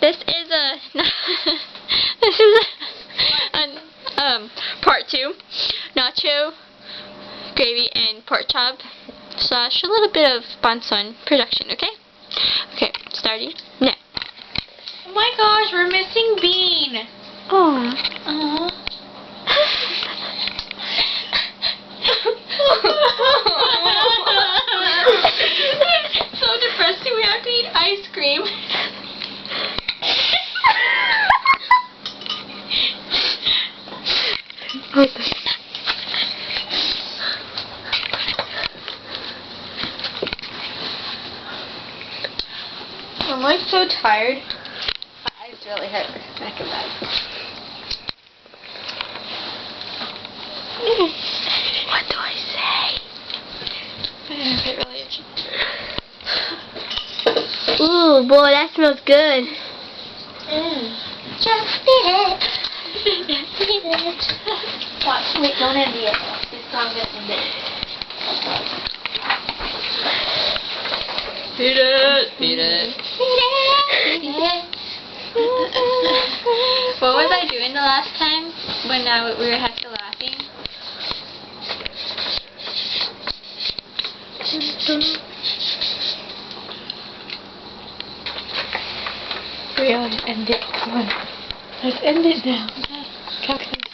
This is a this is part 2, nacho gravy and pork chop slash a little bit of bonson production. Okay, starting now. Oh my gosh, we're missing Bean. Oh. So depressing. We have to eat ice cream. I'm like so tired. My eyes really hurt back and back. What do I say? It really is. Ooh, boy, that smells good. Just beat it. Beat it. Watch. Wait, don't end it. It's not gonna end it. Beat it. Beat it. Beat it. What was I doing the last time when we were hecka laughing? We ought to end it. Come on. Let's end it now. Okay.